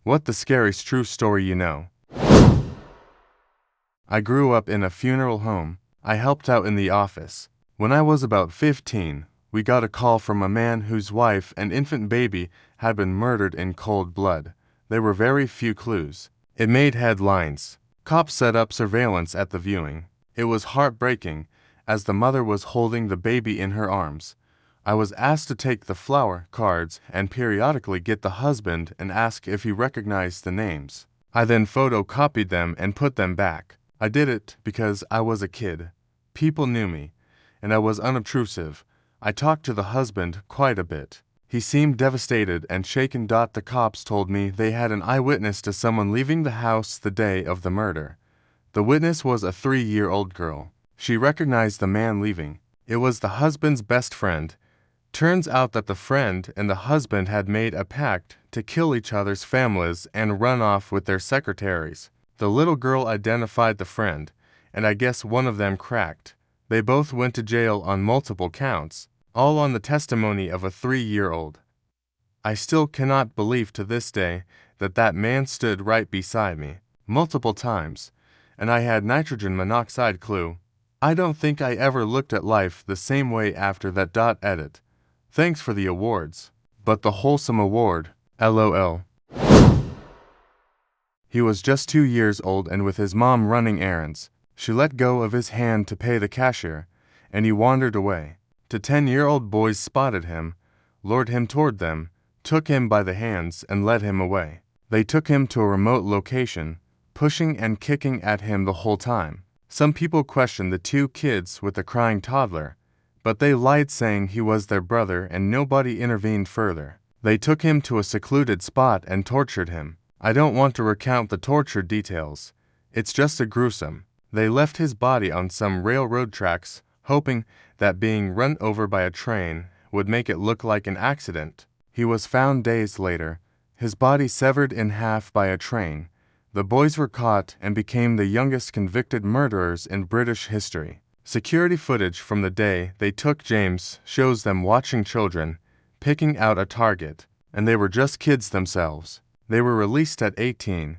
What the scariest true story you know? I grew up in a funeral home. I helped out in the office. When I was about 15, we got a call from a man whose wife and infant baby had been murdered in cold blood. There were very few clues. It made headlines. Cops set up surveillance at the viewing. It was heartbreaking, as the mother was holding the baby in her arms. I was asked to take the flower cards and periodically get the husband and ask if he recognized the names. I then photocopied them and put them back. I did it because I was a kid. People knew me, and I was unobtrusive. I talked to the husband quite a bit. He seemed devastated and shaken. The cops told me they had an eyewitness to someone leaving the house the day of the murder. The witness was a 3-year-old girl. She recognized the man leaving. It was the husband's best friend. Turns out that the friend and the husband had made a pact to kill each other's families and run off with their secretaries. The little girl identified the friend, and I guess one of them cracked. They both went to jail on multiple counts, all on the testimony of a 3-year-old. I still cannot believe to this day that that man stood right beside me, multiple times, and I had nitrogen monoxide clue. I don't think I ever looked at life the same way after that. Edit. Thanks for the awards. But the wholesome award, LOL. He was just 2 years old and with his mom running errands. She let go of his hand to pay the cashier, and he wandered away. Two 10-year-old boys spotted him, lured him toward them, took him by the hands and led him away. They took him to a remote location, pushing and kicking at him the whole time. Some people questioned the 2 kids with the crying toddler, but they lied, saying he was their brother, and nobody intervened further. They took him to a secluded spot and tortured him. I don't want to recount the torture details. It's just a gruesome. They left his body on some railroad tracks, hoping that being run over by a train would make it look like an accident. He was found days later, his body severed in half by a train. The boys were caught and became the youngest convicted murderers in British history. Security footage from the day they took James shows them watching children, picking out a target, and they were just kids themselves. They were released at 18.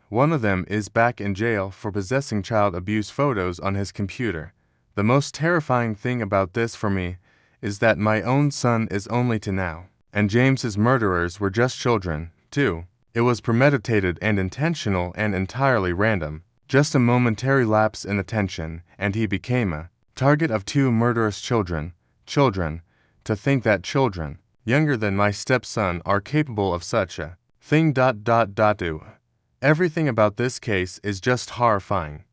One of them is back in jail for possessing child abuse photos on his computer. The most terrifying thing about this for me is that my own son is only 2 now, and James's murderers were just children, too. It was premeditated and intentional and entirely random. Just a momentary lapse in attention, and he became a target of 2 murderous children. Children. To think that children, younger than my stepson, are capable of such a thing. Everything about this case is just horrifying.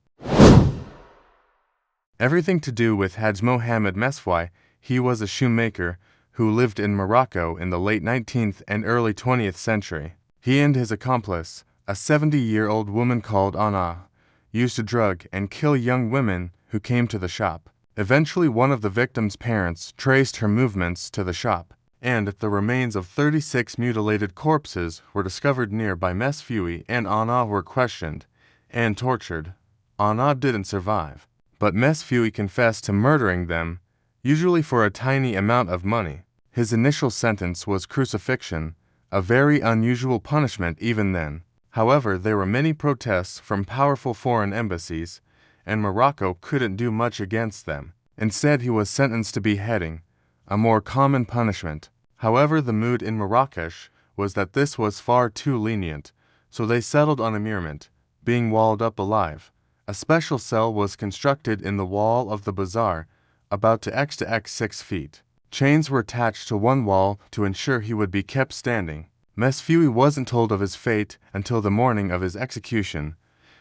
Everything to do with Haj Mohammed Mesfwi. He was a shoemaker who lived in Morocco in the late 19th and early 20th century. He and his accomplice, a 70-year-old woman called Anna, used to drug and kill young women who came to the shop. Eventually, one of the victim's parents traced her movements to the shop, and the remains of 36 mutilated corpses were discovered nearby. Mesfwi and Anna were questioned and tortured. Anna didn't survive, but Mesfwi confessed to murdering them, usually for a tiny amount of money. His initial sentence was crucifixion, a very unusual punishment even then. However, there were many protests from powerful foreign embassies, and Morocco couldn't do much against them. Instead, he was sentenced to beheading, a more common punishment. However, the mood in Marrakesh was that this was far too lenient, so they settled on immurement, being walled up alive. A special cell was constructed in the wall of the bazaar, about to x 6 feet. Chains were attached to one wall to ensure he would be kept standing. Mesfwi wasn't told of his fate until the morning of his execution,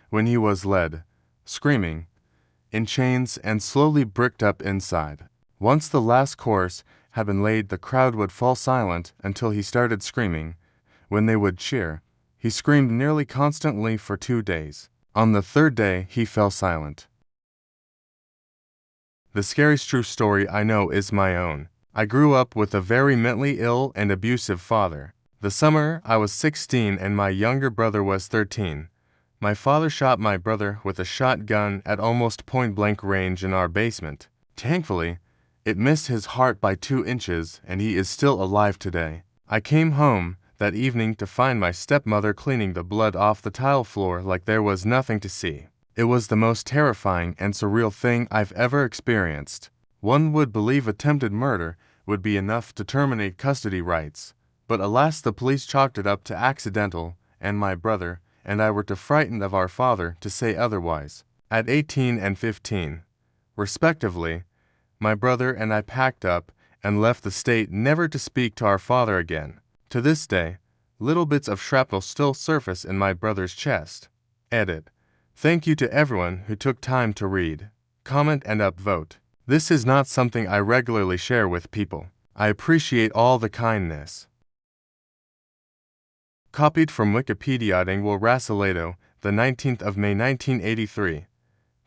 when he was led, screaming, in chains and slowly bricked up inside. Once the last course had been laid, the crowd would fall silent until he started screaming. When they would cheer, he screamed nearly constantly for 2 days. On the 3rd day, he fell silent. The scariest true story I know is my own. I grew up with a very mentally ill and abusive father. The summer I was 16 and my younger brother was 13. My father shot my brother with a shotgun at almost point-blank range in our basement. Thankfully, it missed his heart by 2 inches and he is still alive today. I came home that evening to find my stepmother cleaning the blood off the tile floor like there was nothing to see. It was the most terrifying and surreal thing I've ever experienced. One would believe attempted murder would be enough to terminate custody rights, but alas, the police chalked it up to accidental, and my brother and I were too frightened of our father to say otherwise. At 18 and 15, respectively, my brother and I packed up and left the state, never to speak to our father again. To this day, little bits of shrapnel still surface in my brother's chest. Edit. Thank you to everyone who took time to read, comment, and upvote. This is not something I regularly share with people. I appreciate all the kindness. Copied from Wikipedia. Dengwal Rasuleto, the 19th of May 1983.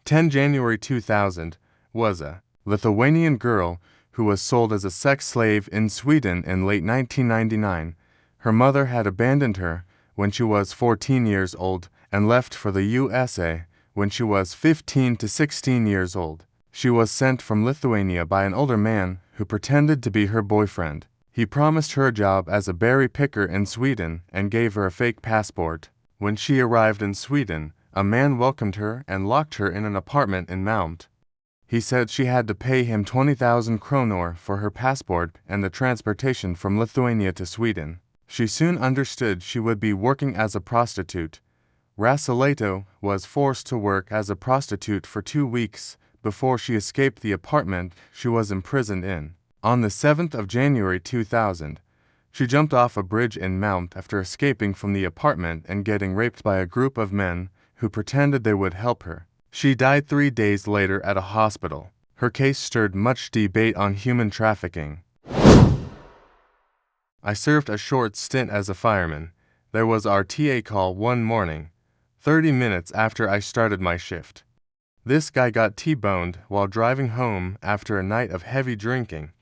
10 January 2000, was a Lithuanian girl who was sold as a sex slave in Sweden in late 1999. Her mother had abandoned her when she was 14 years old and left for the USA when she was 15 to 16 years old. She was sent from Lithuania by an older man who pretended to be her boyfriend. He promised her a job as a berry picker in Sweden and gave her a fake passport. When she arrived in Sweden, a man welcomed her and locked her in an apartment in Malmö. He said she had to pay him 20,000 kronor for her passport and the transportation from Lithuania to Sweden. She soon understood she would be working as a prostitute. Rasuleto was forced to work as a prostitute for 2 weeks before she escaped the apartment she was imprisoned in. On the 7th of January 2000, she jumped off a bridge in Malmö after escaping from the apartment and getting raped by a group of men who pretended they would help her. She died 3 days later at a hospital. Her case stirred much debate on human trafficking. I served a short stint as a fireman. There was RTA call one morning, 30 minutes after I started my shift. This guy got T-boned while driving home after a night of heavy drinking.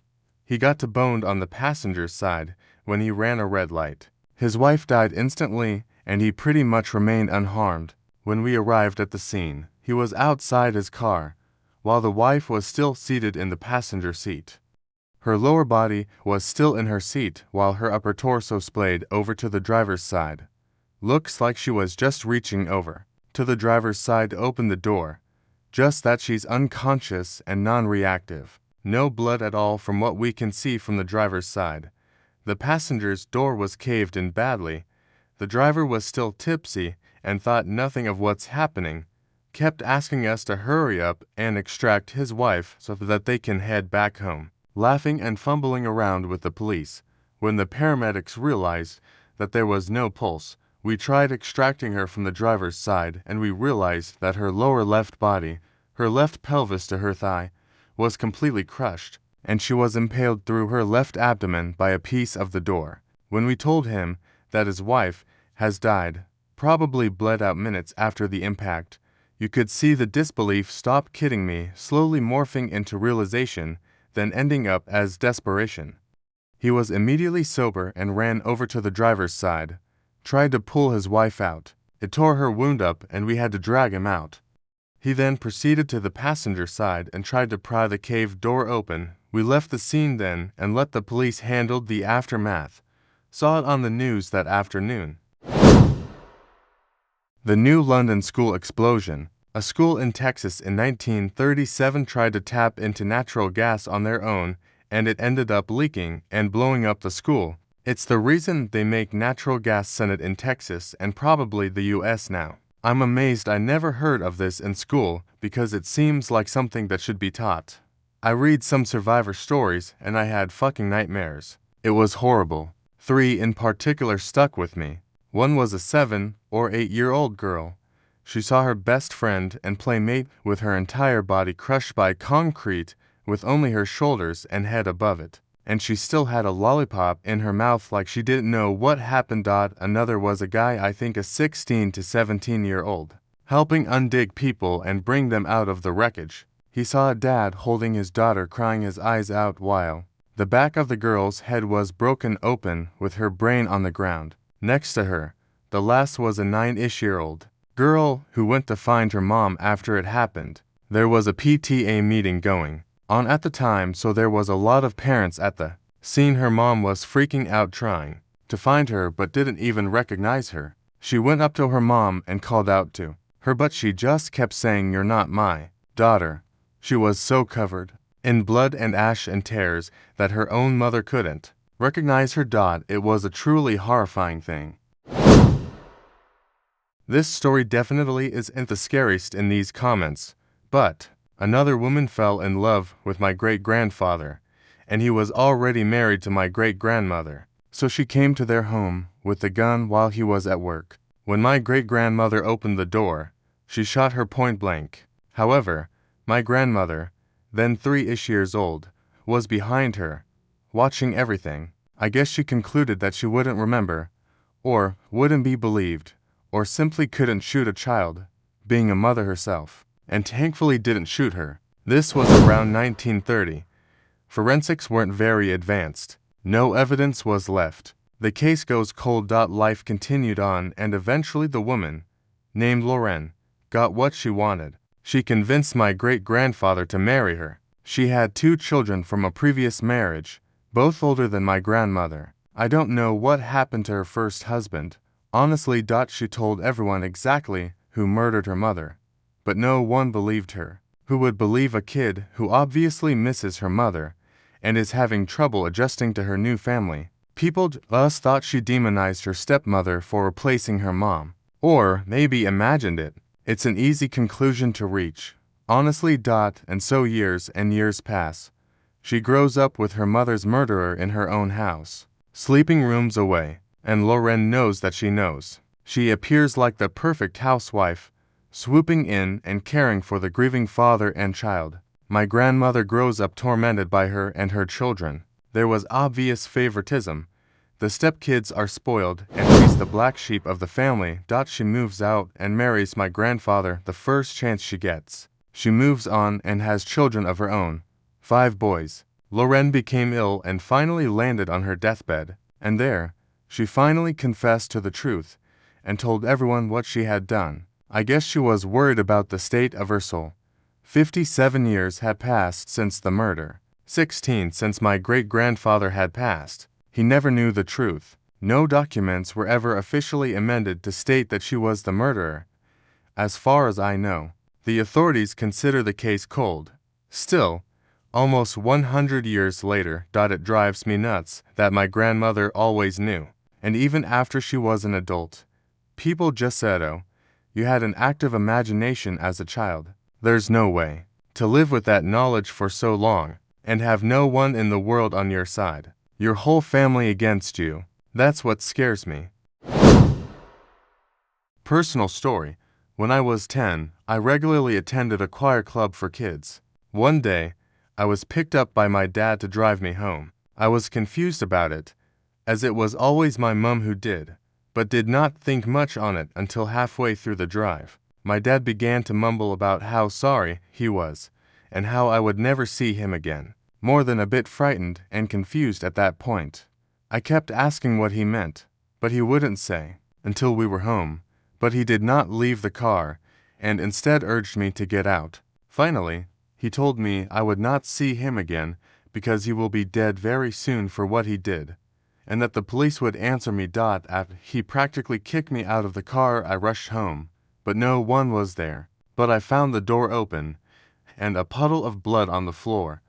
He got T-boned on the passenger's side when he ran a red light. His wife died instantly, and he pretty much remained unharmed. When we arrived at the scene, he was outside his car, while the wife was still seated in the passenger seat. Her lower body was still in her seat while her upper torso splayed over to the driver's side. Looks like she was just reaching over to the driver's side to open the door, just that she's unconscious and non-reactive. No blood at all from what we can see from the driver's side. The passenger's door was caved in badly. The driver was still tipsy and thought nothing of what's happening, kept asking us to hurry up and extract his wife so that they can head back home, laughing and fumbling around with the police. When the paramedics realized that there was no pulse, we tried extracting her from the driver's side, and we realized that her lower left body, her left pelvis to her thigh, was completely crushed, and she was impaled through her left abdomen by a piece of the door. When we told him that his wife has died, probably bled out minutes after the impact, you could see the disbelief stop kidding me slowly morphing into realization, then ending up as desperation. He was immediately sober and ran over to the driver's side, tried to pull his wife out. It tore her wound up and we had to drag him out. He then proceeded to the passenger side and tried to pry the cave door open. We left the scene then and let the police handle the aftermath. Saw it on the news that afternoon. The New London School explosion. A school in Texas in 1937 tried to tap into natural gas on their own, and it ended up leaking and blowing up the school. It's the reason they make natural gas Senate in Texas and probably the US now. I'm amazed I never heard of this in school because it seems like something that should be taught. I read some survivor stories and I had fucking nightmares. It was horrible. 3 in particular stuck with me. One was a 7 or 8-year-old girl. She saw her best friend and playmate with her entire body crushed by concrete with only her shoulders and head above it. And she still had a lollipop in her mouth like she didn't know what happened. Another was a guy, I think a 16 to 17-year-old, helping undig people and bring them out of the wreckage. He saw a dad holding his daughter crying his eyes out while the back of the girl's head was broken open with her brain on the ground. Next to her, the last was a 9-ish-year-old girl who went to find her mom after it happened. There was a PTA meeting going on at the time, so there was a lot of parents at the scene. Her mom was freaking out trying to find her but didn't even recognize her. She went up to her mom and called out to her, but she just kept saying, "You're not my daughter." She was so covered in blood and ash and tears that her own mother couldn't recognize her. It was a truly horrifying thing. This story definitely isn't the scariest in these comments, but another woman fell in love with my great-grandfather, and he was already married to my great-grandmother. So she came to their home with a gun while he was at work. When my great-grandmother opened the door, she shot her point blank. However, my grandmother, then 3-ish years old, was behind her, watching everything. I guess she concluded that she wouldn't remember, or wouldn't be believed, or simply couldn't shoot a child, being a mother herself, and thankfully didn't shoot her. This was around 1930. Forensics weren't very advanced. No evidence was left. The case goes cold. Life continued on, and eventually the woman, named Lorraine, got what she wanted. She convinced my great-grandfather to marry her. She had 2 children from a previous marriage, both older than my grandmother. I don't know what happened to her first husband. Honestly, she told everyone exactly who murdered her mother, but no one believed her. Who would believe a kid who obviously misses her mother and is having trouble adjusting to her new family? People just thought she demonized her stepmother for replacing her mom, or maybe imagined it. It's an easy conclusion to reach. Honestly, and so years and years pass. She grows up with her mother's murderer in her own house, sleeping rooms away. And Lorraine knows that she knows. She appears like the perfect housewife, swooping in and caring for the grieving father and child. My grandmother grows up tormented by her and her children. There was obvious favoritism. The stepkids are spoiled, and she's the black sheep of the family. She moves out and marries my grandfather the first chance she gets. She moves on and has children of her own, 5 boys. Lorraine became ill and finally landed on her deathbed, and there, she finally confessed to the truth and told everyone what she had done. I guess she was worried about the state of her soul. 57 years had passed since the murder. 16 since my great-grandfather had passed. He never knew the truth. No documents were ever officially amended to state that she was the murderer. As far as I know, the authorities consider the case cold. Still, almost 100 years later, it drives me nuts that my grandmother always knew. And even after she was an adult, people just said, "Oh, you had an active imagination as a child." There's no way to live with that knowledge for so long and have no one in the world on your side. Your whole family against you. That's what scares me. Personal story. When I was 10, I regularly attended a choir club for kids. One day, I was picked up by my dad to drive me home. I was confused about it, as it was always my mom who did, but did not think much on it until halfway through the drive. My dad began to mumble about how sorry he was, and how I would never see him again. More than a bit frightened and confused at that point. I kept asking what he meant, but he wouldn't say, until we were home. But he did not leave the car, and instead urged me to get out. Finally, he told me I would not see him again because he will be dead very soon for what he did, and that the police would answer me. After he practically kicked me out of the car, I rushed home, but no one was there. But I found the door open, and a puddle of blood on the floor.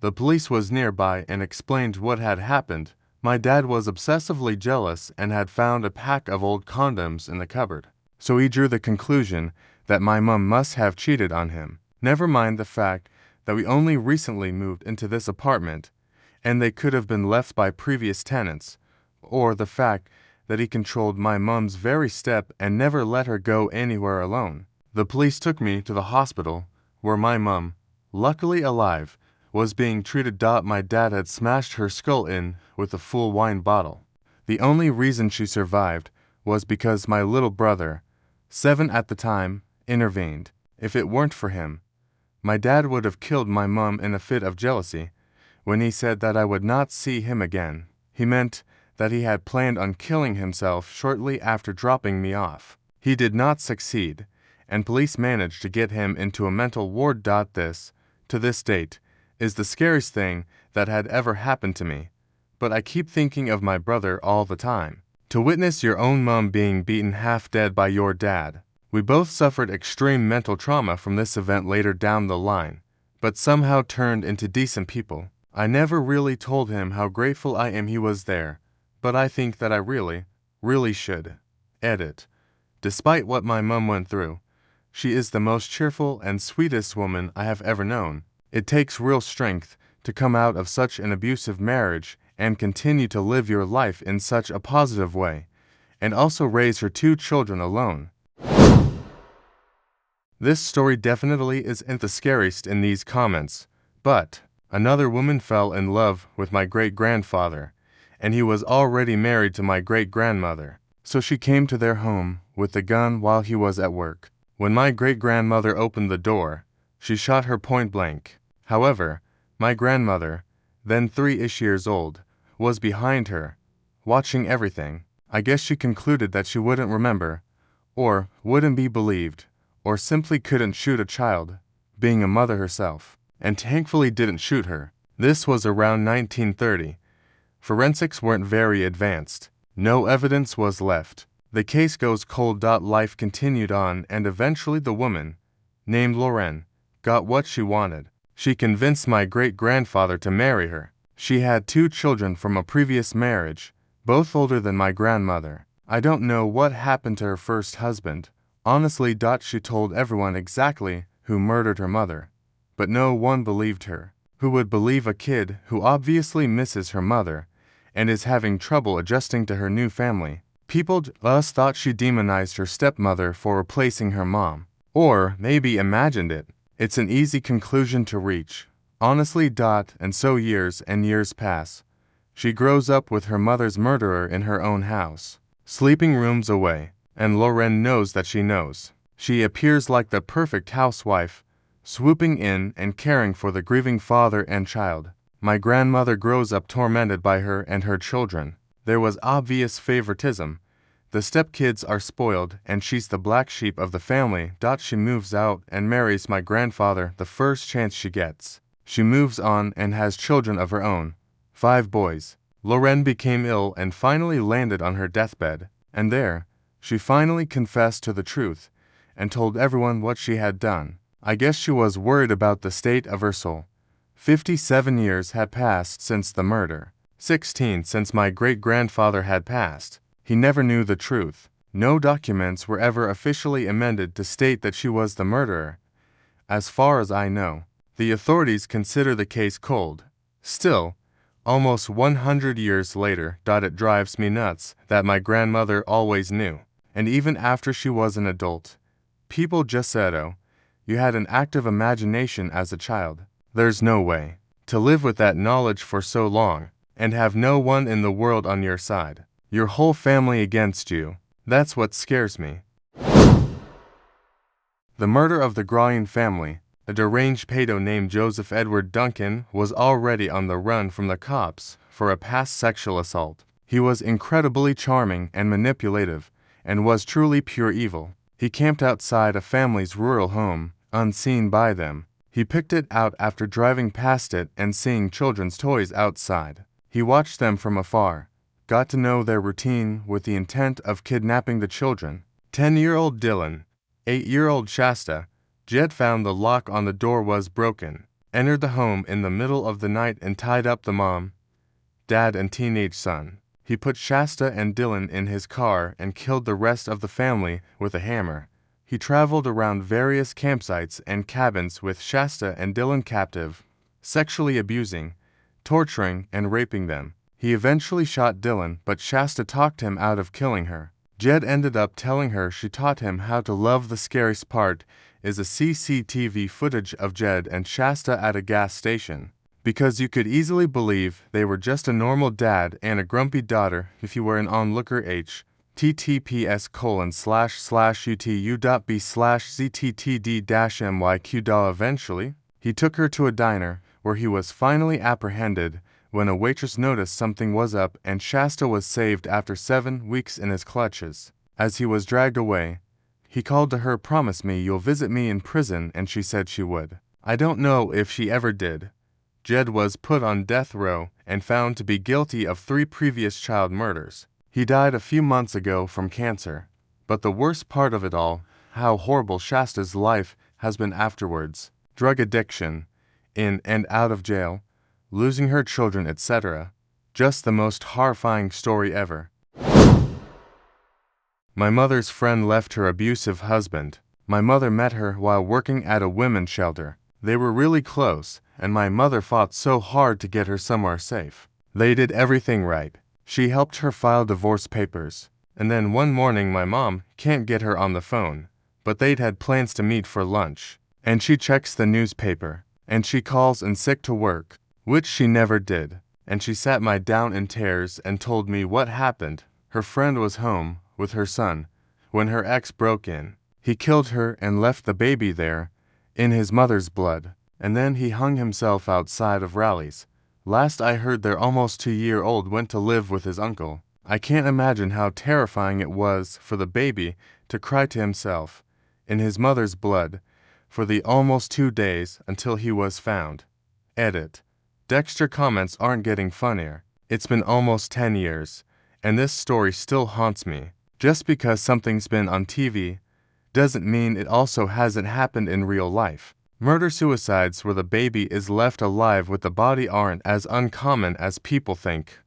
The police was nearby and explained what had happened. My dad was obsessively jealous and had found a pack of old condoms in the cupboard. So he drew the conclusion that my mom must have cheated on him. Never mind the fact that we only recently moved into this apartment, and they could have been left by previous tenants, or the fact that he controlled my mom's very step and never let her go anywhere alone. The police took me to the hospital, where my mom, luckily alive, was being treated. My dad had smashed her skull in with a full wine bottle. The only reason she survived was because my little brother, 7 at the time, intervened. If it weren't for him, my dad would have killed my mom in a fit of jealousy. When he said that I would not see him again, he meant that he had planned on killing himself shortly after dropping me off. He did not succeed, and police managed to get him into a mental ward. This, to this date, is the scariest thing that had ever happened to me. but I keep thinking of my brother all the time. To witness your own mom being beaten half dead by your dad. We both suffered extreme mental trauma from this event later down the line, but somehow turned into decent people. I never really told him how grateful I am he was there, but I think that I really should. Edit. Despite what my mom went through, she is the most cheerful and sweetest woman I have ever known. It takes real strength to come out of such an abusive marriage and continue to live your life in such a positive way, and also raise her 2 children alone. This story definitely isn't the scariest in these comments, but another woman fell in love with my great-grandfather, and he was already married to my great-grandmother, so she came to their home with a gun while he was at work. When my great-grandmother opened the door, she shot her point blank. However, my grandmother, then 3-ish years old, was behind her, watching everything. I guess she concluded that she wouldn't remember, or wouldn't be believed, or simply couldn't shoot a child, being a mother herself, and thankfully didn't shoot her. This was around 1930. Forensics weren't very advanced. No evidence was left. The case goes cold. Life continued on, and eventually the woman, named Lorraine, got what she wanted. She convinced my great-grandfather to marry her. She had 2 children from a previous marriage, both older than my grandmother. I don't know what happened to her first husband. Honestly, she told everyone exactly who murdered her mother, but no one believed her. Who would believe a kid who obviously misses her mother and is having trouble adjusting to her new family? People just thought she demonized her stepmother for replacing her mom, or maybe imagined it. It's an easy conclusion to reach. Honestly, and so years and years pass. She grows up with her mother's murderer in her own house, sleeping rooms away. And Lorraine knows that she knows. She appears like the perfect housewife, swooping in and caring for the grieving father and child. My grandmother grows up tormented by her and her children. There was obvious favoritism. The stepkids are spoiled, and she's the black sheep of the family. She moves out and marries my grandfather the first chance she gets. She moves on and has children of her own, 5 boys. Lorraine became ill and finally landed on her deathbed, and there, she finally confessed to the truth and told everyone what she had done. I guess she was worried about the state of her soul. 57 years had passed since the murder. 16 since my great-grandfather had passed. He never knew the truth. No documents were ever officially amended to state that she was the murderer. As far as I know, the authorities consider the case cold. Still, almost 100 years later, it drives me nuts that my grandmother always knew. And even after she was an adult, people just said, "Oh, you had an active imagination as a child." There's no way to live with that knowledge for so long and have no one in the world on your side. Your whole family against you. That's what scares me. The murder of the Gryan family. A deranged pedo named Joseph Edward Duncan was already on the run from the cops for a past sexual assault. He was incredibly charming and manipulative, and was truly pure evil. He camped outside a family's rural home, unseen by them. He picked it out after driving past it and seeing children's toys outside. He watched them from afar, got to know their routine with the intent of kidnapping the children. 10-year-old Dylan, 8-year-old Shasta. Jed found the lock on the door was broken, entered the home in the middle of the night and tied up the mom, dad, and teenage son. He put Shasta and Dylan in his car and killed the rest of the family with a hammer. He traveled around various campsites and cabins with Shasta and Dylan captive, sexually abusing, torturing, and raping them. He eventually shot Dylan, but Shasta talked him out of killing her. Jed ended up telling her she taught him how to love. The scariest part is a CCTV footage of Jed and Shasta at a gas station, because you could easily believe they were just a normal dad and a grumpy daughter if you were an onlooker. https://utu.b/zttd-myq. Eventually, he took her to a diner where he was finally apprehended when a waitress noticed something was up, and Shasta was saved after 7 weeks in his clutches. As he was dragged away, he called to her, "Promise me you'll visit me in prison," and she said she would. I don't know if she ever did, Jed was put on death row and found to be guilty of 3 previous child murders. He died a few months ago from cancer. But the worst part of it all, how horrible Shasta's life has been afterwards. Drug addiction, in and out of jail, losing her children, etc. Just the most horrifying story ever. My mother's friend left her abusive husband. My mother met her while working at a women's shelter. They were really close, and my mother fought so hard to get her somewhere safe. They did everything right. She helped her file divorce papers. And then one morning my mom can't get her on the phone, but they'd had plans to meet for lunch. And she checks the newspaper, and she calls in sick to work, which she never did. And she sat me down in tears and told me what happened. Her friend was home with her son when her ex broke in. He killed her and left the baby there, in his mother's blood, and then he hung himself outside of Rally's. Last I heard, their almost 2-year-old went to live with his uncle. I can't imagine how terrifying it was for the baby to cry to himself, in his mother's blood, for the almost 2 days until he was found. Edit. Dexter comments aren't getting funnier. It's been almost 10 years, and this story still haunts me. Just because something's been on TV doesn't mean it also hasn't happened in real life. Murder-suicides where the baby is left alive with the body aren't as uncommon as people think.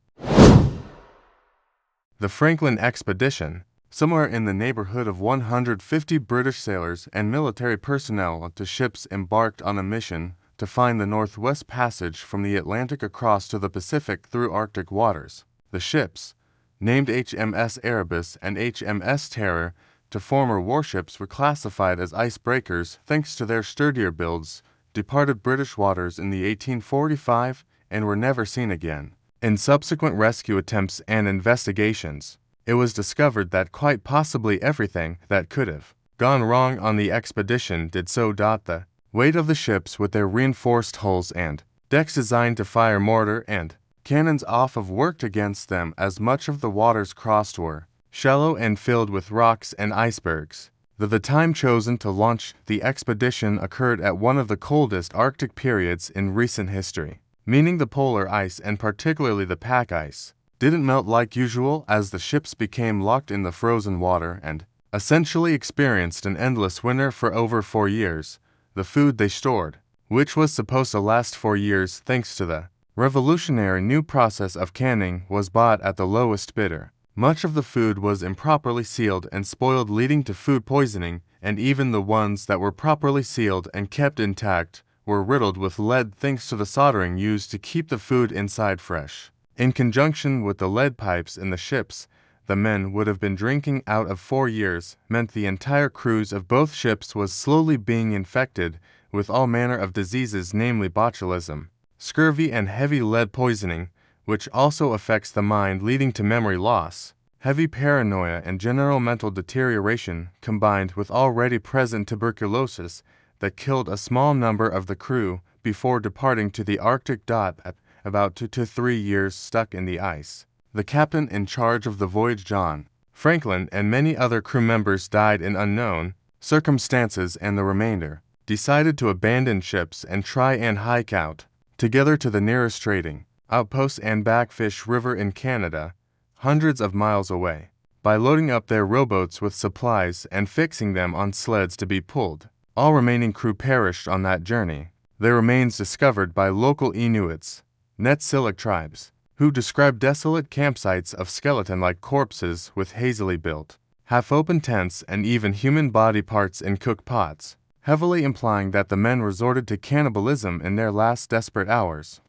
The Franklin expedition. Somewhere in the neighborhood of 150 British sailors and military personnel to ships embarked on a mission to find the Northwest Passage from the Atlantic across to the Pacific through Arctic waters. The ships, named HMS Erebus and HMS Terror, to former warships were classified as icebreakers thanks to their sturdier builds, departed British waters in the 1845 and were never seen again. In subsequent rescue attempts and investigations, it was discovered that quite possibly everything that could have gone wrong on the expedition did so. The weight of the ships with their reinforced hulls and decks designed to fire mortar and cannons off of worked against them, as much of the waters crossed were shallow and filled with rocks and icebergs. The time chosen to launch the expedition occurred at one of the coldest Arctic periods in recent history, meaning the polar ice, and particularly the pack ice, didn't melt like usual as the ships became locked in the frozen water and essentially experienced an endless winter for over 4 years. The food they stored, which was supposed to last 4 years thanks to the revolutionary new process of canning, was bought at the lowest bidder. Much of the food was improperly sealed and spoiled, leading to food poisoning, and even the ones that were properly sealed and kept intact were riddled with lead thanks to the soldering used to keep the food inside fresh. In conjunction with the lead pipes in the ships, the men would have been drinking out of 4 years meant the entire crews of both ships was slowly being infected with all manner of diseases, namely botulism, scurvy, and heavy lead poisoning, which also affects the mind, leading to memory loss, heavy paranoia, and general mental deterioration, combined with already present tuberculosis that killed a small number of the crew before departing to the Arctic. At about 2 to 3 years stuck in the ice. The captain in charge of the voyage, John Franklin, and many other crew members died in unknown circumstances, and the remainder decided to abandon ships and try and hike out together to the nearest trading outpost and Backfish River in Canada, hundreds of miles away, by loading up their rowboats with supplies and fixing them on sleds to be pulled. All remaining crew perished on that journey, their remains discovered by local Inuits, Netsilik tribes, who described desolate campsites of skeleton-like corpses with hazily built, half-open tents and even human body parts in cook pots, heavily implying that the men resorted to cannibalism in their last desperate hours.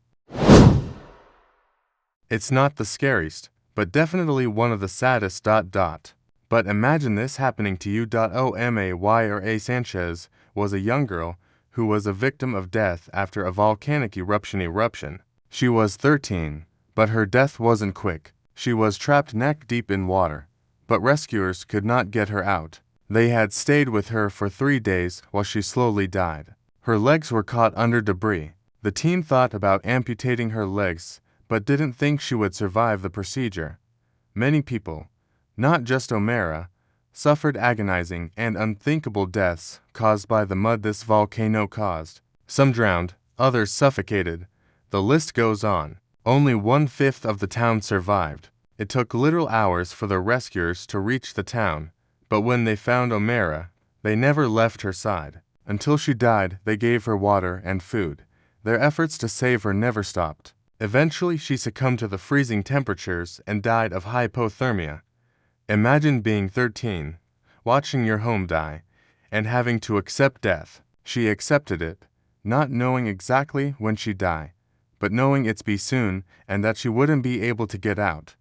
It's not the scariest, but definitely one of the saddest. But imagine this happening to you. Omaya Sanchez was a young girl who was a victim of death after a volcanic eruption. She was 13, but her death wasn't quick. She was trapped neck deep in water, but rescuers could not get her out. They had stayed with her for 3 days while she slowly died. Her legs were caught under debris. The team thought about amputating her legs, but didn't think she would survive the procedure. Many people, not just O'Mara, suffered agonizing and unthinkable deaths caused by the mud this volcano caused. Some drowned, others suffocated, The list goes on. Only 1/5 of the town survived. It took literal hours for the rescuers to reach the town, but when they found O'Mara, they never left her side. Until she died, they gave her water and food. Their efforts to save her never stopped. Eventually, she succumbed to the freezing temperatures and died of hypothermia. Imagine being 13, watching your home die, and having to accept death. She accepted it, not knowing exactly when she'd die, but knowing it'd be soon and that she wouldn't be able to get out.